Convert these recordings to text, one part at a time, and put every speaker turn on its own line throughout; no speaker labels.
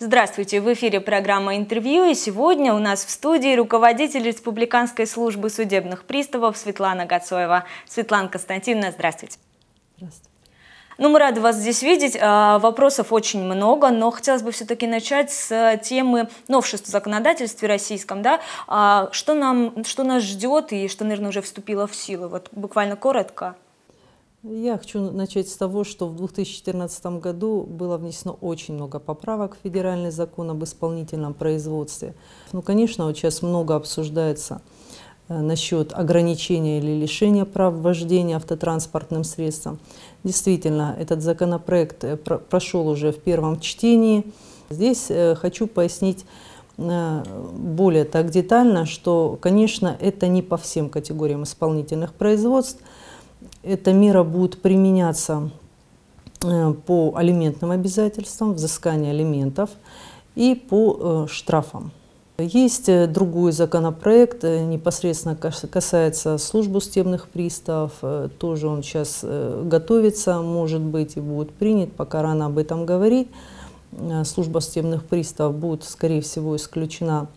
Здравствуйте, в эфире программа «Интервью», и сегодня у нас в студии руководитель Республиканской службы судебных приставов Светлана Гацоева. Светлана Константиновна, здравствуйте.
Здравствуйте.
Ну, мы рады вас здесь видеть. Вопросов очень много, но хотелось бы все-таки начать с темы новшеств в законодательстве российском. Да? Что нас ждет и что, наверное, уже вступило в силу? Вот буквально коротко.
Я хочу начать с того, что в 2014 году было внесено очень много поправок в федеральный закон об исполнительном производстве. Ну, конечно, вот сейчас много обсуждается насчет ограничения или лишения прав вождения автотранспортным средством. Действительно, этот законопроект прошел уже в первом чтении. Здесь хочу пояснить более так детально, что, конечно, это не по всем категориям исполнительных производств. Эта мера будет применяться по алиментным обязательствам, взысканию алиментов и по штрафам. Есть другой законопроект, непосредственно касается службы судебных приставов, тоже он сейчас готовится, может быть, и будет принят, пока рано об этом говорить. Служба судебных приставов будет, скорее всего, исключена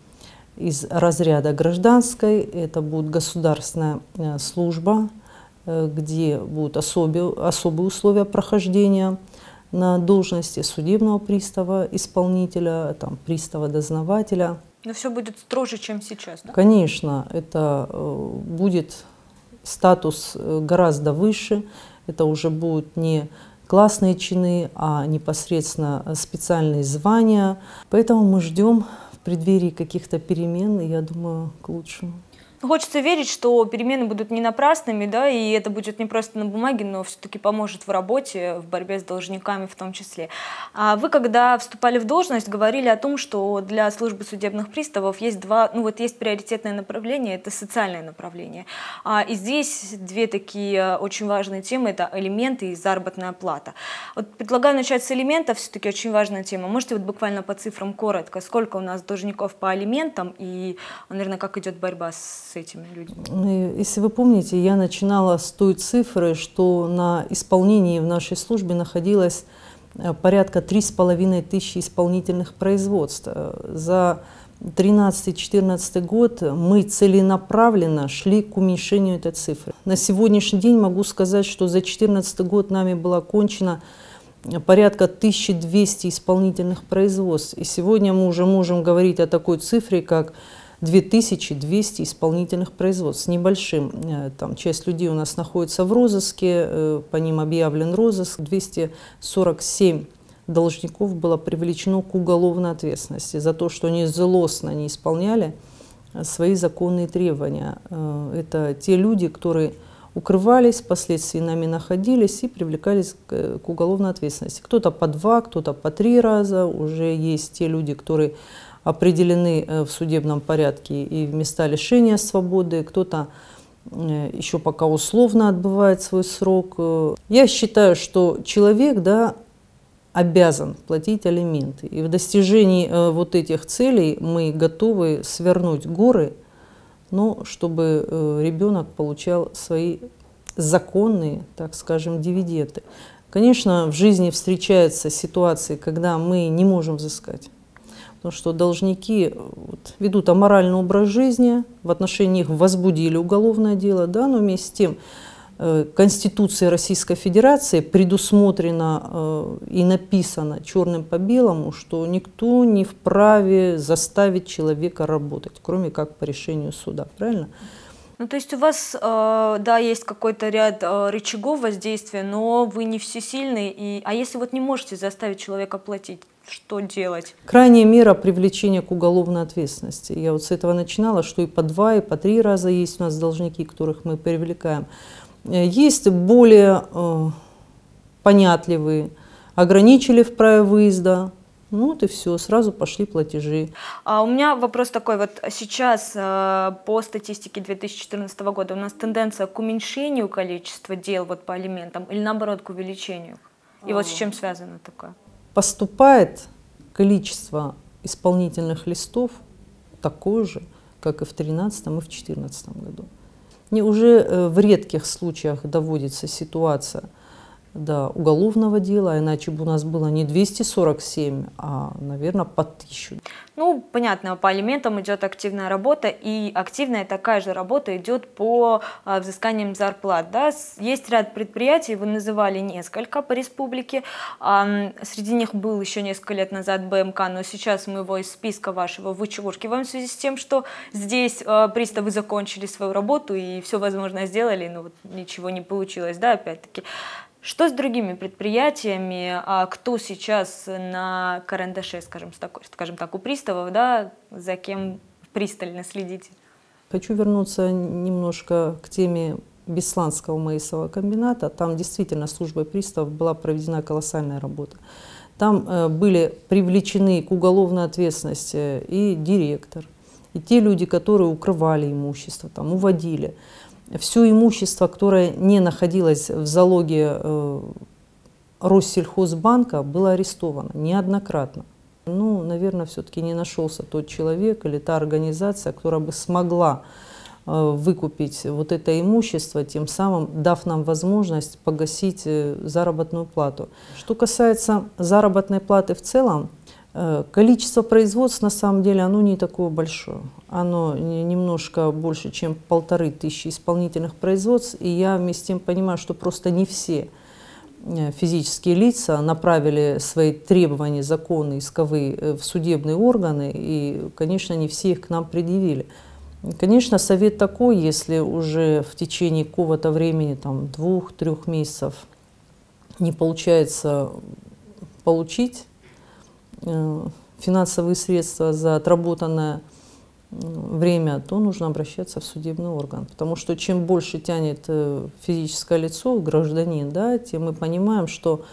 из разряда гражданской, это будет государственная служба, где будут особые условия прохождения на должности судебного пристава, исполнителя, пристава-дознавателя.
Но все будет строже, чем сейчас, да?
Конечно, это будет статус гораздо выше, это уже будут не классные чины, а непосредственно специальные звания. Поэтому мы ждем в преддверии каких-то перемен, и я думаю, к лучшему.
Хочется верить, что перемены будут не напрасными, да, и это будет не просто на бумаге, но все-таки поможет в работе, в борьбе с должниками в том числе. А вы, когда вступали в должность, говорили о том, что для службы судебных приставов есть есть приоритетное направление, это социальное направление. И здесь две такие очень важные темы, это алименты и заработная плата. Вот предлагаю начать с алиментов, все-таки очень важная тема. Можете вот буквально по цифрам коротко, сколько у нас должников по алиментам и, наверное, как идет борьба с этими людьми?
Если вы помните, я начинала с той цифры, что на исполнении в нашей службе находилось порядка 3500 исполнительных производств. За 2013-2014 год мы целенаправленно шли к уменьшению этой цифры. На сегодняшний день могу сказать, что за 2014 год нами было окончено порядка 1200 исполнительных производств. И сегодня мы уже можем говорить о такой цифре, как 2200 исполнительных производств с небольшим. Там часть людей у нас находится в розыске, по ним объявлен розыск. 247 должников было привлечено к уголовной ответственности за то, что они злостно не исполняли свои законные требования. Это те люди, которые укрывались, впоследствии нами находились и привлекались к уголовной ответственности. Кто-то по 2, кто-то по 3 раза. Уже есть те люди, которые определены в судебном порядке и в места лишения свободы, кто-то еще пока условно отбывает свой срок. Я считаю, что человек, обязан платить алименты. И в достижении вот этих целей мы готовы свернуть горы, но чтобы ребенок получал свои законные, так скажем, дивиденды. Конечно, в жизни встречаются ситуации, когда мы не можем взыскать. Потому что должники ведут аморальный образ жизни, в отношении них возбудили уголовное дело, но вместе с тем Конституцией Российской Федерации предусмотрено и написано черным по белому, что никто не вправе заставить человека работать, кроме как по решению суда, правильно?
Ну, то есть у вас, есть какой-то ряд рычагов воздействия, но вы не всесильны, а если не можете заставить человека платить, что делать?
Крайняя мера привлечения к уголовной ответственности. Я с этого начинала, что и по 2, и по 3 раза есть у нас должники, которых мы привлекаем. Есть более понятливые, ограничили в праве выезда. И все, сразу пошли платежи.
У меня вопрос такой, сейчас по статистике 2014 года у нас тенденция к уменьшению количества дел по алиментам или наоборот к увеличению? И с чем связано такое?
Поступает количество исполнительных листов такое же, как и в 2013 и в 2014 году. Уже в редких случаях доводится ситуация, до уголовного дела, иначе бы у нас было не 247, а, наверное, по 1000.
Ну, понятно, по алиментам идет активная работа, и активная такая же работа идет по взысканиям зарплат. Да? Есть ряд предприятий, вы называли несколько по республике, среди них был еще несколько лет назад БМК, но сейчас мы его из списка вашего вычеркиваем в связи с тем, что здесь приставы закончили свою работу и все возможное сделали, но вот ничего не получилось, да, опять-таки. Что с другими предприятиями? А кто сейчас на карандаше, скажем так, у приставов, да, за кем пристально следите?
Хочу вернуться немножко к теме Бесланского маисового комбината. Там действительно службой приставов была проведена колоссальная работа. Там были привлечены к уголовной ответственности и директор, и те люди, которые укрывали имущество, там, уводили. Все имущество, которое не находилось в залоге Россельхозбанка, было арестовано неоднократно. Ну, наверное, все-таки не нашелся тот человек или та организация, которая бы смогла выкупить вот это имущество, тем самым дав нам возможность погасить заработную плату. Что касается заработной платы в целом, количество производств, на самом деле, оно не такое большое. Оно немножко больше, чем 1500 исполнительных производств. И я вместе с тем понимаю, что просто не все физические лица направили свои требования, законы, исковые в судебные органы. И, конечно, не все их к нам предъявили. Конечно, совет такой, если уже в течение какого-то времени, там, 2-3 месяцев, не получается получить финансовые средства за отработанное время, то нужно обращаться в судебный орган. Потому что чем больше тянет физическое лицо, гражданин, да, тем мы понимаем, что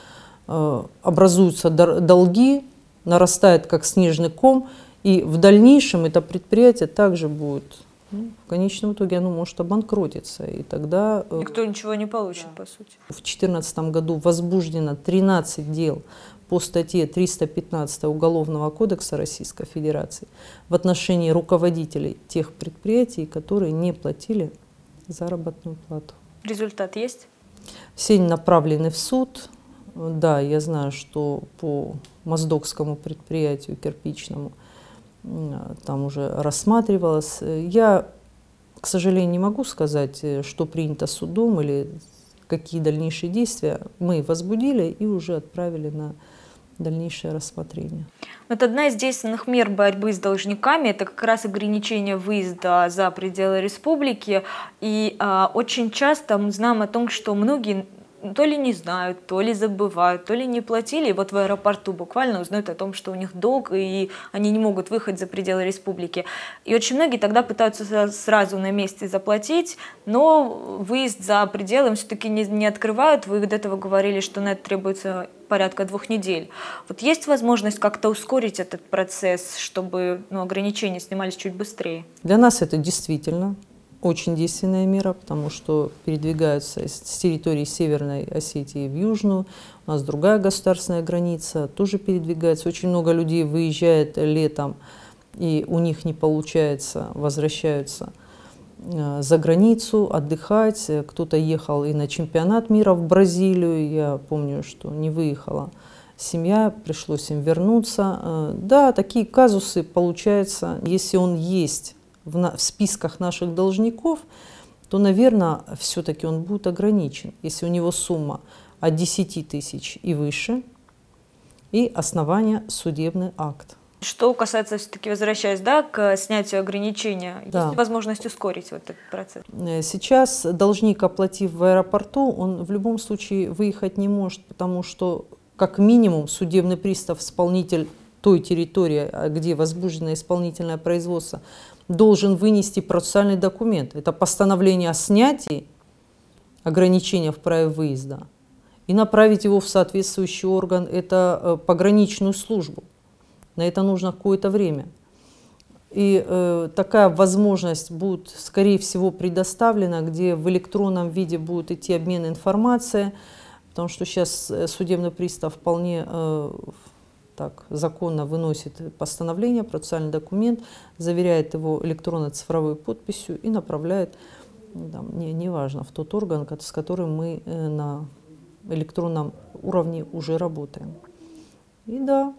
образуются долги, нарастает как снежный ком, и в дальнейшем это предприятие также будет, ну, в конечном итоге оно может обанкротиться. И тогда
никто ничего не получит,
да,
по сути.
В 2014 году возбуждено 13 дел по статье 315 Уголовного кодекса Российской Федерации в отношении руководителей тех предприятий, которые не платили заработную плату.
Результат есть?
Все они направлены в суд. Да, я знаю, что по Моздокскому предприятию кирпичному там уже рассматривалось. Я, к сожалению, не могу сказать, что принято судом или какие дальнейшие действия. Мы возбудили и уже отправили на дальнейшее рассмотрение.
Вот одна из действенных мер борьбы с должниками – это как раз ограничение выезда за пределы республики. И очень часто мы знаем о том, что многие то ли не знают, то ли забывают, то ли не платили. И вот в аэропорту буквально узнают о том, что у них долг, и они не могут выехать за пределы республики. И очень многие тогда пытаются сразу на месте заплатить, но выезд за пределы им все-таки не открывают. Вы до этого говорили, что на это требуется порядка 2 недель. Вот есть возможность как-то ускорить этот процесс, чтобы ограничения снимались чуть быстрее?
Для нас это действительно очень действенная мера, потому что передвигаются с территории Северной Осетии в Южную. У нас другая государственная граница, тоже передвигается. Очень много людей выезжает летом, и у них не получается, возвращаются за границу отдыхать. Кто-то ехал и на чемпионат мира в Бразилию. Я помню, что не выехала семья, пришлось им вернуться. Да, такие казусы получаются, если он есть в списках наших должников, то, наверное, все-таки он будет ограничен, если у него сумма от 10 тысяч и выше, и основание судебный акт.
Что касается, все-таки возвращаясь, да, к снятию ограничения,
да,
есть ли возможность ускорить вот этот процесс?
Сейчас должник, оплатив в аэропорту, он в любом случае выехать не может, потому что, как минимум, судебный пристав, исполнитель той территории, где возбуждено исполнительное производство, должен вынести процессуальный документ. Это постановление о снятии ограничения в праве выезда и направить его в соответствующий орган, это пограничную службу. На это нужно какое-то время. И такая возможность будет, скорее всего, предоставлена, где в электронном виде будет идти обмен информацией, потому что сейчас судебный пристав вполне так законно выносит постановление, процессуальный документ, заверяет его электронно-цифровой подписью и направляет, неважно, в тот орган, с которым мы электронном уровне уже работаем. И да,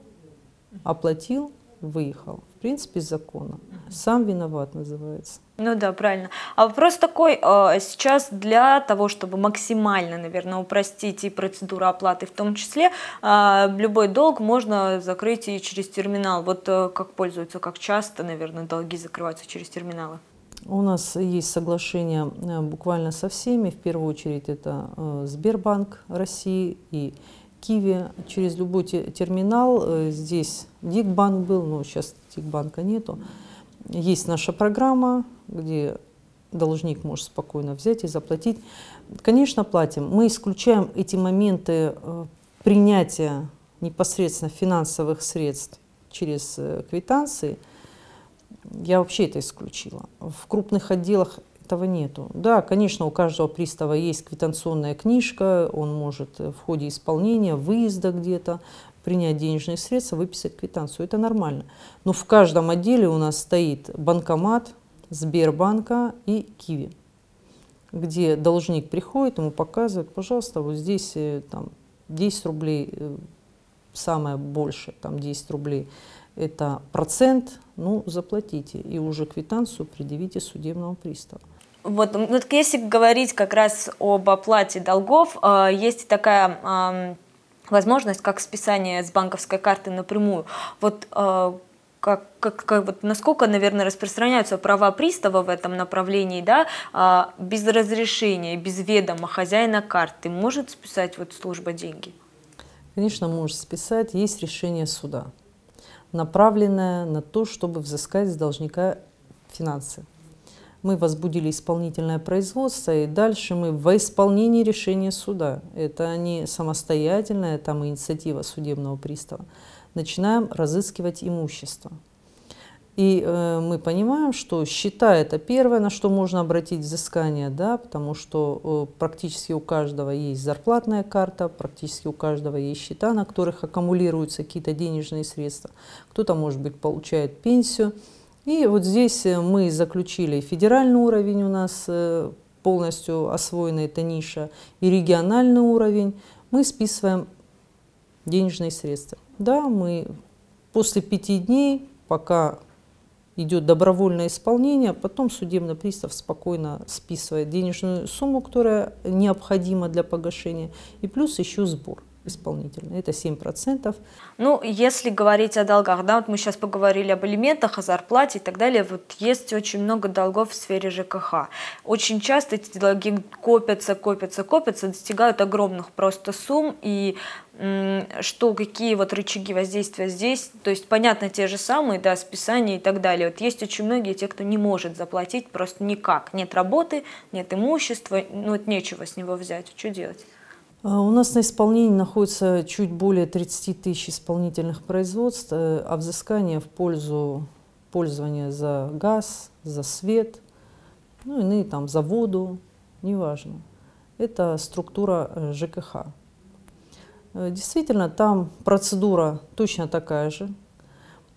оплатил, выехал. В принципе, законно. Сам виноват называется.
Ну да, правильно. А вопрос такой, сейчас для того, чтобы максимально, наверное, упростить и процедуру оплаты в том числе, любой долг можно закрыть и через терминал. Вот как пользуются, как часто, наверное, долги закрываются через терминалы?
У нас есть соглашение буквально со всеми. В первую очередь это Сбербанк России и Киви через любой терминал. Здесь Дигбанк был, но сейчас Дигбанка нету. Есть наша программа, где должник может спокойно взять и заплатить. Конечно, платим. Мы исключаем эти моменты принятия непосредственно финансовых средств через квитанции. Я вообще это исключила. В крупных отделах этого нету. Да, конечно, у каждого пристава есть квитанционная книжка, он может в ходе исполнения, выезда где-то принять денежные средства, выписать квитанцию. Это нормально. Но в каждом отделе у нас стоит банкомат Сбербанка и Киви, где должник приходит, ему показывают, пожалуйста, вот здесь там 10 рублей, самое большее, там 10 рублей, это процент, ну, заплатите, и уже квитанцию предъявите судебному приставу.
Вот если говорить как раз об оплате долгов, есть такая возможность, как списание с банковской карты напрямую. Вот насколько, наверное, распространяются права пристава в этом направлении, да, без разрешения, без ведома хозяина карты может списать вот служба деньги?
Конечно, может списать. Есть решение суда, направленное на то, чтобы взыскать с должника финансы. Мы возбудили исполнительное производство, и дальше мы во исполнении решения суда, это не самостоятельная там инициатива судебного пристава, начинаем разыскивать имущество. И мы понимаем, что счета – это первое, на что можно обратить взыскание, да, потому что практически у каждого есть зарплатная карта, практически у каждого есть счета, на которых аккумулируются какие-то денежные средства. Кто-то, может быть, получает пенсию. И вот здесь мы заключили федеральный уровень, у нас полностью освоена эта ниша, и региональный уровень. Мы списываем денежные средства. Да, мы после 5 дней, пока идет добровольное исполнение, потом судебный пристав спокойно списывает денежную сумму, которая необходима для погашения, и плюс еще сбор исполнительный, это 7%.
Ну, если говорить о долгах, да, вот мы сейчас поговорили об алиментах, о зарплате и так далее, вот есть очень много долгов в сфере ЖКХ. Очень часто эти долги копятся, достигают огромных просто сумм, и какие вот рычаги воздействия здесь, то есть, понятно, те же самые, да, списания и так далее. Вот есть очень многие те, кто не может заплатить просто никак. Нет работы, нет имущества, ну, вот нечего с него взять. Что делать?
У нас на исполнении находится чуть более 30 тысяч исполнительных производств, а взыскание в пользу пользования за газ, за свет, ну, иные там за воду, неважно. Это структура ЖКХ. Действительно, там процедура точно такая же.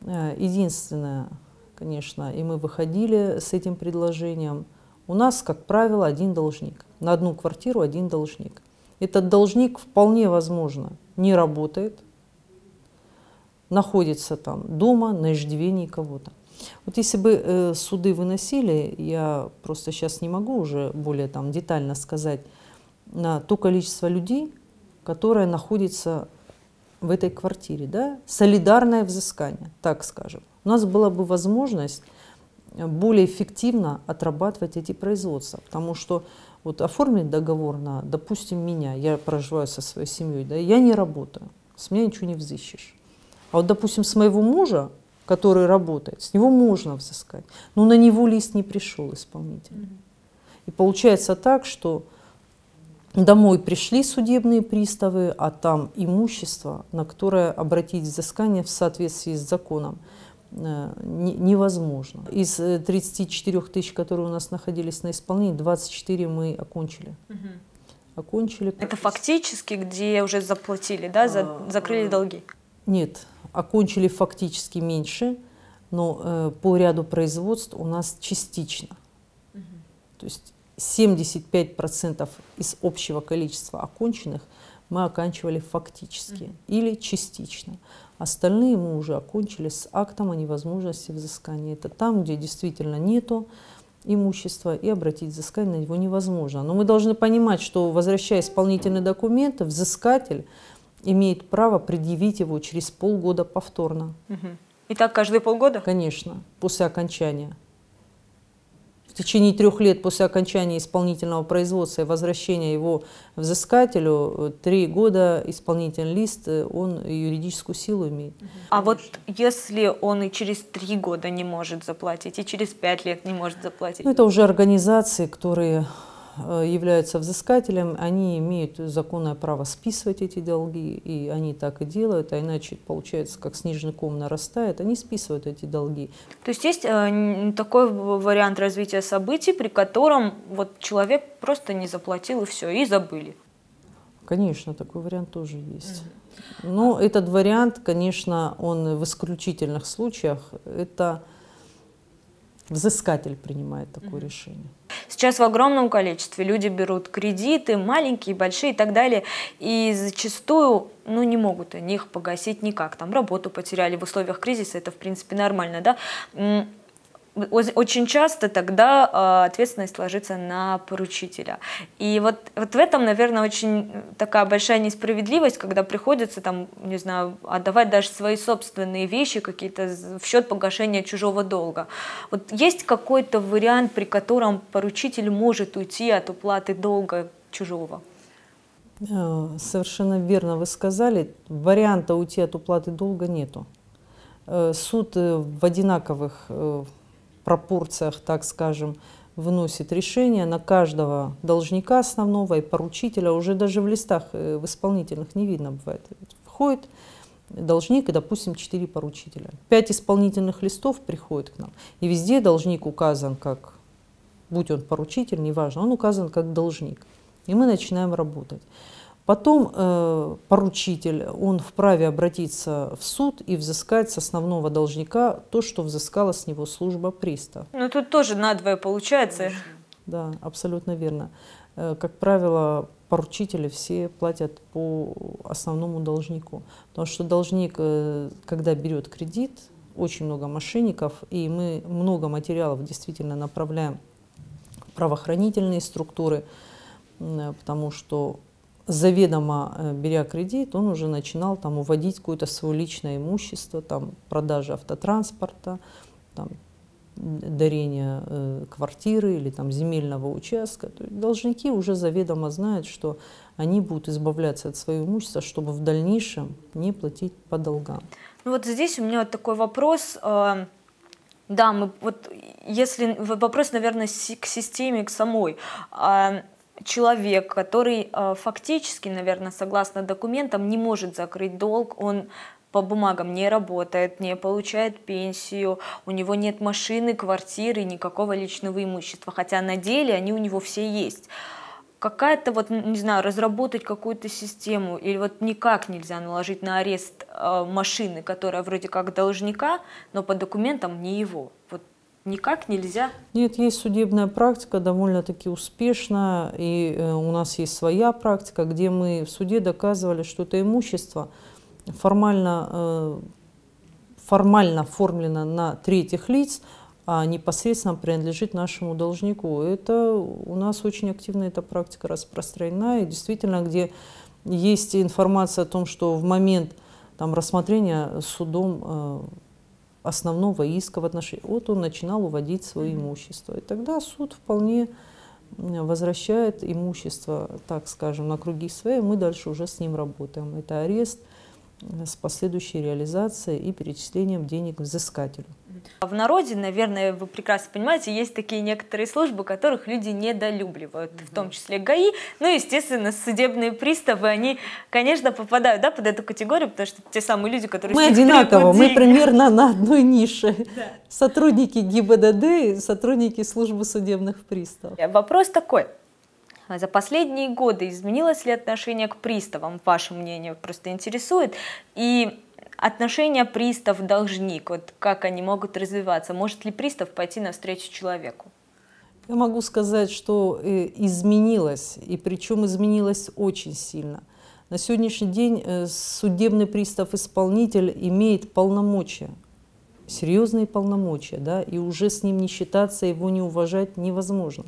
Единственное, конечно, и мы выходили с этим предложением, у нас, как правило, один должник. На одну квартиру один должник. Этот должник вполне возможно не работает, находится там дома на иждивении кого-то. Вот если бы суды выносили, я просто сейчас не могу уже более там детально сказать, на то количество людей, которое находится в этой квартире, да, солидарное взыскание, так скажем. У нас была бы возможность более эффективно отрабатывать эти производства, потому что вот оформить договор на, допустим, меня, я проживаю со своей семьей, да, я не работаю, с меня ничего не взыщешь. А вот, допустим, с моего мужа, который работает, с него можно взыскать, но на него лист не пришел исполнитель. И получается так, что домой пришли судебные приставы, а там имущество, на которое обратить взыскание в соответствии с законом, невозможно. Из 34 тысяч, которые у нас находились на исполнении, 24 мы окончили. Окончили.
Это фактически, где уже заплатили, да, закрыли долги?
Нет, окончили фактически меньше, но по ряду производств у нас частично. То есть 75% из общего количества оконченных мы оканчивали фактически или частично. Остальные мы уже окончили с актом о невозможности взыскания. Это там, где действительно нету имущества, и обратить взыскание на него невозможно. Но мы должны понимать, что, возвращая исполнительный документ, взыскатель имеет право предъявить его через полгода повторно.
И так каждые полгода?
Конечно, после окончания. В течение 3 лет после окончания исполнительного производства и возвращения его взыскателю 3 года исполнительный лист, он юридическую силу имеет.
А вот если он и через 3 года не может заплатить, и через 5 лет не может заплатить?
Ну, это уже организации, которые являются взыскателем, они имеют законное право списывать эти долги, и они так и делают, а иначе получается, как снежный ком нарастает, они списывают эти долги.
То есть есть такой вариант развития событий, при котором вот человек просто не заплатил и все, и забыли?
Конечно, такой вариант тоже есть. Но этот вариант, конечно, он в исключительных случаях, это взыскатель принимает такое решение.
Сейчас в огромном количестве люди берут кредиты, маленькие, большие и так далее, и зачастую не могут они их погасить никак. Там работу потеряли в условиях кризиса, это в принципе нормально, да? Очень часто тогда ответственность ложится на поручителя. И вот в этом, наверное, очень такая большая несправедливость, когда приходится, там, не знаю, отдавать даже свои собственные вещи какие-то в счет погашения чужого долга. Вот есть какой-то вариант, при котором поручитель может уйти от уплаты долга чужого?
Совершенно верно вы сказали. Варианта уйти от уплаты долга нету. Суд в одинаковых пропорциях, так скажем, выносит решение на каждого должника основного и поручителя. Уже даже в листах в исполнительных не видно бывает. Входит должник и, допустим, 4 поручителя. 5 исполнительных листов приходит к нам. И везде должник указан как, будь он поручитель, неважно, он указан как должник. И мы начинаем работать. Потом поручитель, он вправе обратиться в суд и взыскать с основного должника то, что взыскала с него служба пристав.
Ну тут тоже надвое получается.
Да, абсолютно верно. Как правило, поручители все платят по основному должнику. Потому что должник, когда берет кредит, очень много мошенников, и мы много материалов действительно направляем в правоохранительные структуры, потому что заведомо беря кредит, он уже начинал там уводить какое-то свое личное имущество, там продажа автотранспорта, там, дарение квартиры или там земельного участка. То есть должники уже заведомо знают, что они будут избавляться от своего имущества, чтобы в дальнейшем не платить по долгам.
Ну вот здесь у меня вот такой вопрос. Да, если вопрос, наверное, к системе, к самой. Человек, который фактически, наверное, согласно документам, не может закрыть долг, он по бумагам не работает, не получает пенсию, у него нет машины, квартиры, никакого личного имущества, хотя на деле они у него все есть. Какая-то, вот, не знаю, разработать какую-то систему, или вот никак нельзя наложить на арест машины, которая вроде как должника, но по документам не его. Вот никак нельзя?
Нет, есть судебная практика, довольно-таки успешная, и у нас есть своя практика, где мы в суде доказывали, что это имущество формально оформлено на третьих лиц, а непосредственно принадлежит нашему должнику. Это у нас очень активно эта практика распространена, и действительно, где есть информация о том, что в момент там, рассмотрения судом основного иска в отношении, вот он начинал уводить свое имущество. И тогда суд вполне возвращает имущество, так скажем, на круги свои, мы дальше уже с ним работаем. Это арест с последующей реализацией и перечислением денег взыскателю.
В народе, наверное, вы прекрасно понимаете, есть такие некоторые службы, которых люди недолюбливают, в том числе ГАИ. Ну, естественно, судебные приставы, они, конечно, попадают, да, под эту категорию, потому что те самые люди, которые...
Мы одинаково, мы примерно на одной нише. Да. Сотрудники ГИБДД и сотрудники службы судебных приставов.
Вопрос такой. За последние годы изменилось ли отношение к приставам? Ваше мнение просто интересует. И отношения пристав-должник, вот как они могут развиваться? Может ли пристав пойти навстречу человеку?
Я могу сказать, что изменилось, и причем изменилось очень сильно. На сегодняшний день судебный пристав-исполнитель имеет полномочия, серьезные полномочия, да, и уже с ним не считаться, его не уважать невозможно.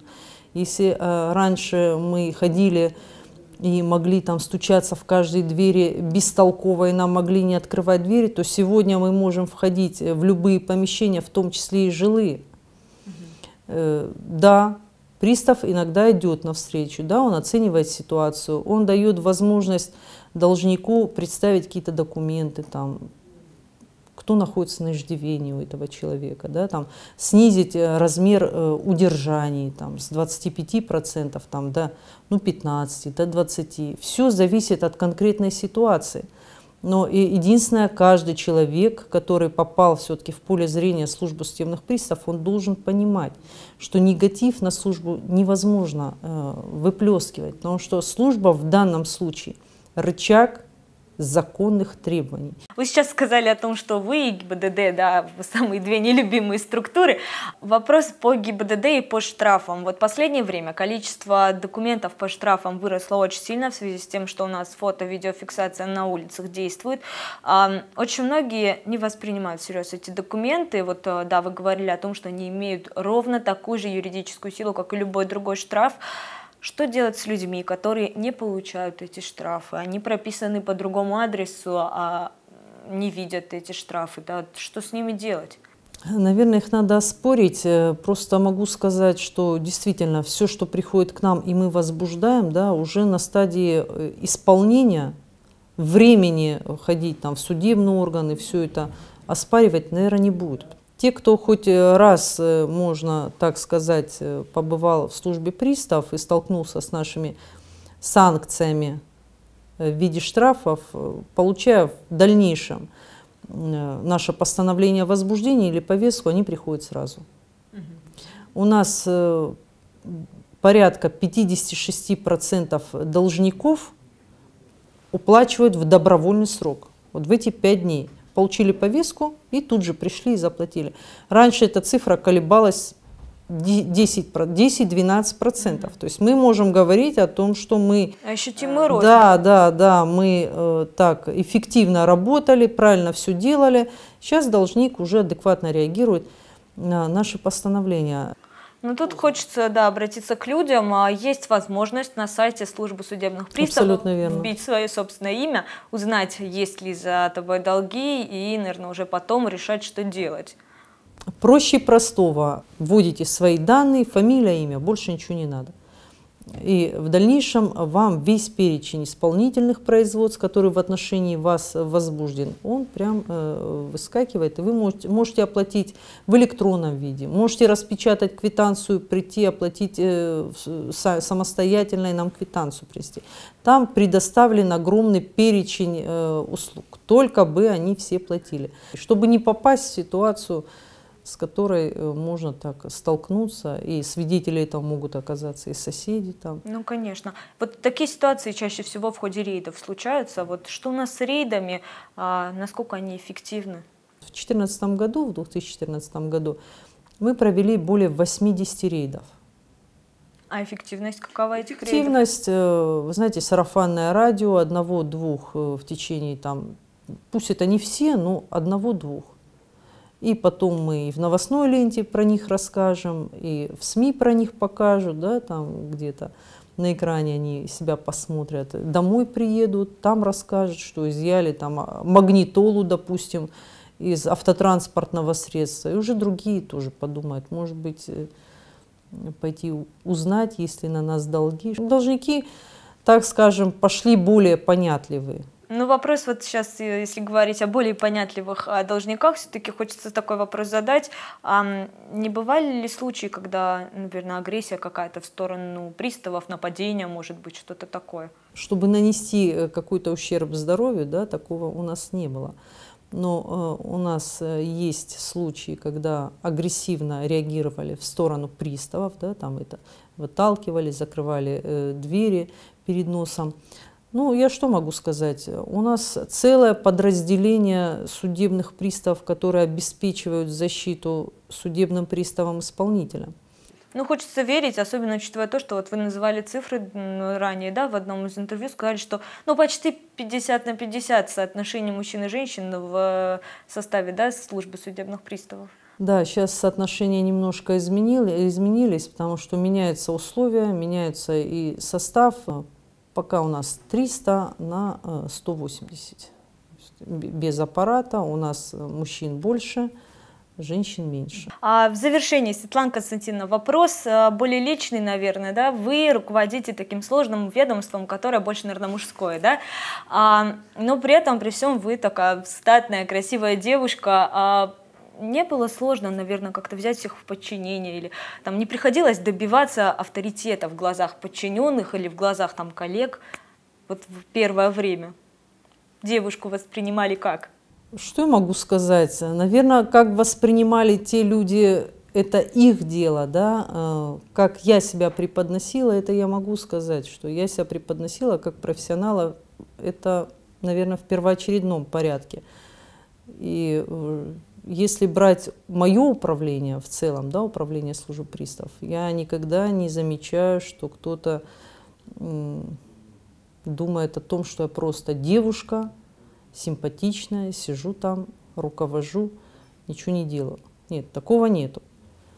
Если раньше мы ходили и могли там стучаться в каждой двери бестолково, и нам могли не открывать двери, то сегодня мы можем входить в любые помещения, в том числе и жилые. Да, пристав иногда идет навстречу, да, он оценивает ситуацию, он дает возможность должнику представить какие-то документы, там, кто находится на иждивении у этого человека, да, там, снизить размер удержаний там, с 25% там, до 15, до 20%. Все зависит от конкретной ситуации. Но единственное, каждый человек, который попал все-таки в поле зрения службы судебных приставов, он должен понимать, что негатив на службу невозможно выплескивать, потому что служба в данном случае рычаг законных требований.
Вы сейчас сказали о том, что вы и ГИБДД, да, самые две нелюбимые структуры. Вопрос по ГИБДД и по штрафам. Вот в последнее время количество документов по штрафам выросло очень сильно в связи с тем, что у нас фото-видеофиксация на улицах действует. Очень многие не воспринимают всерьез эти документы. Вот, да, вы говорили о том, что они имеют ровно такую же юридическую силу, как и любой другой штраф. Что делать с людьми, которые не получают эти штрафы? Они прописаны по другому адресу, а не видят эти штрафы. Да? Что с ними делать?
Наверное, их надо оспорить. Просто могу сказать, что действительно все, что приходит к нам и мы возбуждаем, да, уже на стадии исполнения, времени ходить там, в судебные органы, все это оспаривать, наверное, не будет. Те, кто хоть раз, можно так сказать, побывал в службе приставов и столкнулся с нашими санкциями в виде штрафов, получая в дальнейшем наше постановление о возбуждении или повестку, они приходят сразу. У нас порядка 56% должников уплачивают в добровольный срок, вот в эти 5 дней. Получили повестку и тут же пришли и заплатили. Раньше эта цифра колебалась 10-12%. То есть мы можем говорить о том, что мы...
Ощутимый рост.
Да, мы так эффективно работали, правильно все делали. Сейчас должник уже адекватно реагирует на наши постановления.
Ну, тут хочется, да, обратиться к людям. Есть возможность на сайте службы судебных приставов вбить свое собственное имя, узнать, есть ли за тобой долги, и, наверное, уже потом решать, что делать.
Проще простого. Вводите свои данные, фамилия, имя, больше ничего не надо. И в дальнейшем вам весь перечень исполнительных производств, который в отношении вас возбужден, он прям выскакивает, и вы можете оплатить в электронном виде, можете распечатать квитанцию, прийти, оплатить самостоятельно и нам квитанцию привезти. Там предоставлен огромный перечень услуг, только бы они все платили. Чтобы не попасть в ситуацию, с которой можно так столкнуться, и свидетели этого могут оказаться, и соседи там.
Ну, конечно. Вот такие ситуации чаще всего в ходе рейдов случаются. Вот что у нас с рейдами, насколько они эффективны?
В 2014 году мы провели более 80 рейдов.
А эффективность какова этих рейдов?
Эффективность, вы знаете, сарафанное радио, 1-2 в течение, там, пусть это не все, но 1-2. И потом мы и в новостной ленте про них расскажем, и в СМИ про них покажут, да, там где-то на экране они себя посмотрят. Домой приедут, там расскажут, что изъяли там магнитолу, допустим, из автотранспортного средства. И уже другие тоже подумают, может быть, пойти узнать, если на нас долги. Должники, так скажем, пошли более понятливые.
Ну, вопрос вот сейчас, если говорить о более понятливых должниках, все-таки хочется такой вопрос задать. Не бывали ли случаи, когда, наверное, агрессия какая-то в сторону приставов, нападения, может быть, что-то такое?
Чтобы нанести какой-то ущерб здоровью, да, такого у нас не было. Но у нас есть случаи, когда агрессивно реагировали в сторону приставов, да, там это выталкивали, закрывали двери перед носом. Ну, я что могу сказать? У нас целое подразделение судебных приставов, которые обеспечивают защиту судебным приставам-исполнителям.
Ну, хочется верить, особенно учитывая то, что вот вы называли цифры ранее, да, в одном из интервью сказали, что ну, почти 50 на 50 соотношение мужчин и женщин в составе, да, службы судебных приставов.
Да, сейчас соотношения немножко изменились, потому что меняются условия, меняется и состав. Пока у нас 300 на 180. Без аппарата у нас мужчин больше, женщин меньше.
А в завершении, Светлана Константиновна, вопрос более личный, наверное, да? Вы руководите таким сложным ведомством, которое больше, наверное, мужское, да? Но при этом, при всем, вы такая статная, красивая девушка. Не было сложно, наверное, как-то взять всех в подчинение, или там не приходилось добиваться авторитета в глазах подчиненных или в глазах там коллег вот в первое время? Девушку воспринимали как?
Что я могу сказать? Наверное, как воспринимали те люди, это их дело, да? Как я себя преподносила, это я могу сказать, что я себя преподносила как профессионала, это, наверное, в первоочередном порядке. И если брать мое управление в целом, да, управление службы приставов, я никогда не замечаю, что кто-то думает о том, что я просто девушка, симпатичная, сижу там, руковожу, ничего не делаю. Нет, такого нету.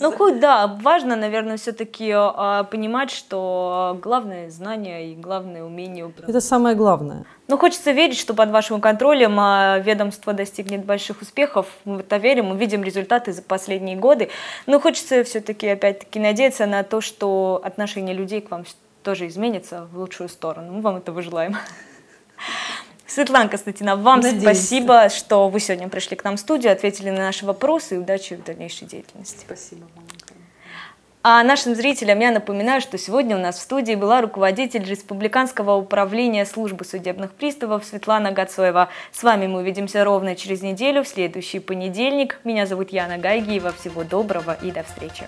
Ну, хоть да, важно, наверное, все-таки понимать, что главное знание и главное умение.
Это самое главное.
Но хочется верить, что под вашим контролем ведомство достигнет больших успехов. Мы в это верим, мы видим результаты за последние годы. Но хочется все-таки, опять-таки, надеяться на то, что отношение людей к вам тоже изменится в лучшую сторону. Мы вам этого желаем. Светлана Константиновна, вам спасибо, что вы сегодня пришли к нам в студию, ответили на наши вопросы и удачи в дальнейшей деятельности.
Спасибо вам.
А нашим зрителям я напоминаю, что сегодня у нас в студии была руководитель Республиканского управления службы судебных приставов Светлана Гацоева. С вами мы увидимся ровно через неделю, в следующий понедельник. Меня зовут Яна Гайгиева. Всего доброго и до встречи.